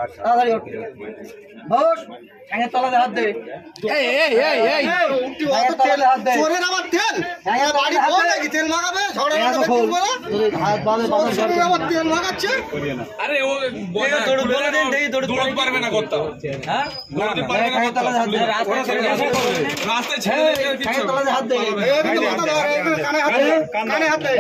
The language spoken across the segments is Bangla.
তাড়াতাড়ি ওঠ বস ঠ্যাঙের তলাতে হাত দে এই এই এই এই উল্টি অত তেল হাত দে চোরের আবার তেল ঠ্যাঙের বাড়ি কোন নাকি তেল লাগাবে ঝড়ে হাত বাঁধে বাঁধে আবার তেল লাগাচ্ছে আরে ও দৌড় বলে দেন দেই দৌড় পারবে না করতে হ্যাঁ দৌড়তে পারবে না করতে রাস্তায় ছেড়ে দে ঠ্যাঙের তলাতে হাত দে এই মাথা ধর কানে হাত দে কানে হাত দে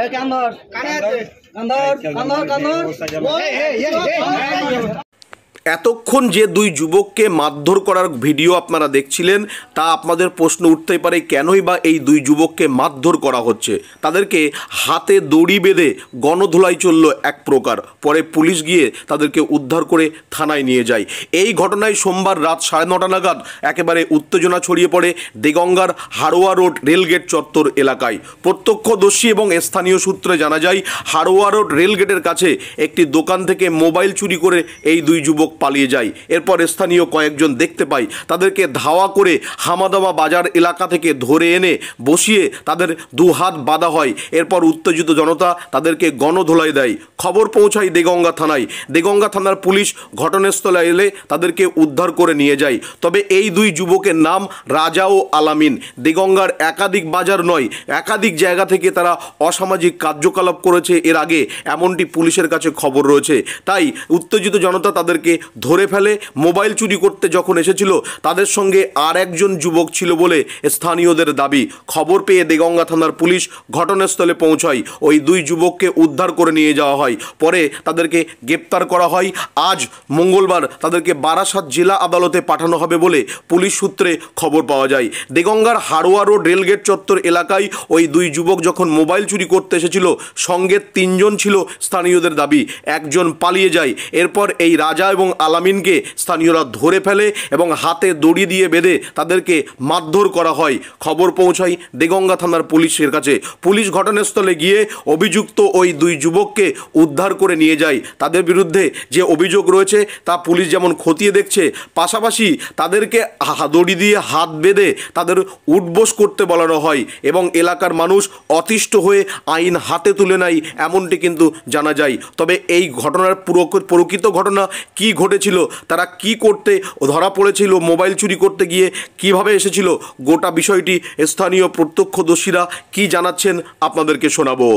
এতক্ষণ যে দুই যুবককে মারধর করার ভিডিও আপনারা দেখছিলেন তা আপনাদের প্রশ্ন উঠতেই পারে কেনই বা এই দুই যুবককে মারধর করা হচ্ছে। তাদেরকে হাতে দড়ি বেঁধে গণধোলাই চলল এক প্রকার, পরে পুলিশ গিয়ে তাদেরকে উদ্ধার করে থানায় নিয়ে যায়। এই ঘটনায় সোমবার রাত 9:30 নাগাদ একেবারে উত্তেজনা ছড়িয়ে পড়ে দেগঙ্গার হাড়োয়া রোড রেলগেট চত্বর এলাকায়। প্রত্যক্ষদর্শী এবং স্থানীয় সূত্রে জানা যায় হাড়োয়া রোড রেলগেটের কাছে একটি দোকান থেকে মোবাইল চুরি করে এই দুই যুবক পালিয়ে যায়। এরপর স্থানীয় কয়েকজন দেখতে পায়, তাদেরকে ধাওয়া করে হামাদামা বাজার এলাকা থেকে ধরে এনে বসিয়ে তাদের দু হাত বাঁধা হয়। এরপর উত্তেজিত জনতা তাদেরকে গণধোলাই দেয়। খবর পৌঁছায় দেগঙ্গা থানায়। দেগঙ্গা থানার পুলিশ ঘটনাস্থলে এলে তাদেরকে উদ্ধার করে নিয়ে যায়। তবে এই দুই যুবকের নাম রাজা ও আলামিন। দেগঙ্গার একাধিক বাজার নয়, একাধিক জায়গা থেকে তারা অসামাজিক কার্যকলাপ করেছে এর আগে, এমনটি পুলিশের কাছে খবর রয়েছে। তাই উত্তেজিত জনতা তাদেরকে ধরে ফেলে। মোবাইল চুরি করতে যখন এসেছিল তাদের সঙ্গে আর একজন যুবক ছিল বলে স্থানীয়দের দাবি। খবর পেয়ে দেগঙ্গা থানার পুলিশ ঘটনাস্থলে পৌঁছায়। ওই দুই যুবককে উদ্ধার করে নিয়ে যাওয়া হয়। পরে তাদেরকে গ্রেপ্তার করা হয়। আজ মঙ্গলবার তাদেরকে বারাসাত জেলা আদালতে পাঠানো হবে বলে পুলিশ সূত্রে খবর পাওয়া যায়। দেগঙ্গার হাড়োয়া রোড রেলগেট চত্বর এলাকায় ওই দুই যুবক যখন মোবাইল চুরি করতে এসেছিল সঙ্গে 3 জন ছিল স্থানীয়দের দাবি। একজন পালিয়ে যায়। এরপর এই রাজা এবং আলামিনকে স্থানীয়রা ধরে ফেলে এবং হাতে দড়ি দিয়ে বেঁধে তাদেরকে মারধর করা হয়। খবর পৌঁছায় দেগঙ্গা থানার পুলিশের কাছে। পুলিশ ঘটনাস্থলে গিয়ে অভিযুক্ত ওই দুই যুবককে উদ্ধার করে নিয়ে যায়। তাদের বিরুদ্ধে যে অভিযোগ রয়েছে তা পুলিশ যেমন খতিয়ে দেখছে, পাশাপাশি তাদেরকে দড়ি দিয়ে হাত বেঁধে তাদের উঠবোস করতে বলানো হয় এবং এলাকার মানুষ অতিষ্ঠ হয়ে আইন হাতে তুলে নেয়, এমনটি কিন্তু জানা যায়। তবে এই ঘটনার প্রকৃত ঘটনা কি ঘটেছিল, তারা কি করতে ধরা পড়েছিল, মোবাইল চুরি করতে গিয়ে কিভাবে এসেছিল, গোটা বিষয়টি স্থানীয় প্রত্যক্ষদর্শীরা কি জানাচ্ছেন আপনাদেরকে শোনাবো।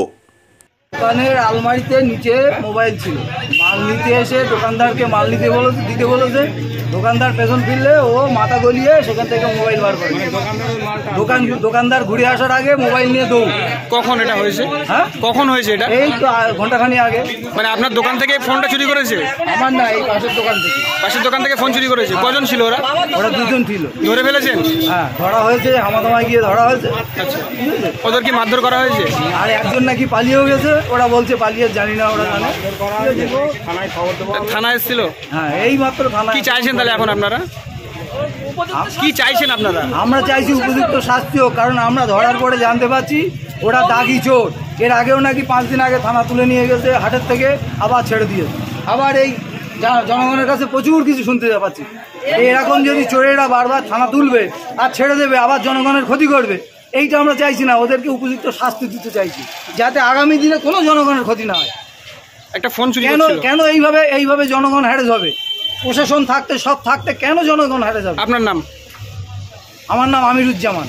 দোকানের আলমারিতে নিচে মোবাইল ছিল। মাল নিতে এসে দোকানদারকে মাল দিতে বলেছে। দোকানদার পেছন ফিরলে ও মাথা গলিয়ে সেখান থেকে মোবাইল বার করে। দোকানদার ঘুরে আসার আগে মোবাইল নিয়ে দৌড়। কখন এটা হয়েছে? হ্যাঁ কখন হয়েছে এটা? এই তো ঘন্টাখানি আগে। মানে আপনার দোকান থেকে ফোনটা চুরি করেছে? আমার না, এই পাশের দোকান থেকে। পাশের দোকান থেকে ফোন চুরি করেছে। কজন ছিল ওরা? ওরা 2 জন ছিল। ধরে ফেলেছেন? হ্যাঁ ধরা হয়েছে, হামাদামায় গিয়ে ধরা হয়েছে। আচ্ছা, ওদের কি মারধর করা হয়েছে? আর একজন নাকি পালিয়েও গেছে। ওরা বলছে পালিয়ে, জানি না, ওরা জানে। থানায় এসেছিল? হ্যাঁ এই মাত্র থানা। কি চাইছেন তাহলে এখন আপনারা? কি চাইছেন আপনারা? আমরা চাইছি উপযুক্ত শাস্তি হোক, কারণ আমরা ধরার পরে জানতে পারছি ওরা দাগি চোর। এর আগেও নাকি 5 দিন আগে থানা তুলে নিয়ে গেছে হাটের থেকে, আবার ছেড়ে দিয়েছে। আবার এই জনগণের কাছে প্রচুর কিছু শুনতে পাচ্ছি। এরকম যদি চোরেরা বারবার থানা তুলবে আর ছেড়ে দেবে, আবার জনগণের ক্ষতি করবে, এইটা আমরা চাইছি না। ওদেরকে উপযুক্ত শাস্তি দিতে চাইছি, যাতে আগামী দিনে কোনো জনগণের ক্ষতি না হয়। একটা ফোন চুরি কেন এইভাবে জনগণ হ্যারেস হবে? প্রশাসন থাকতে, সব থাকতে কেন জনগণ হ্যারেস হবে? আপনার নাম? আমার নাম আমিরুজ্জামান।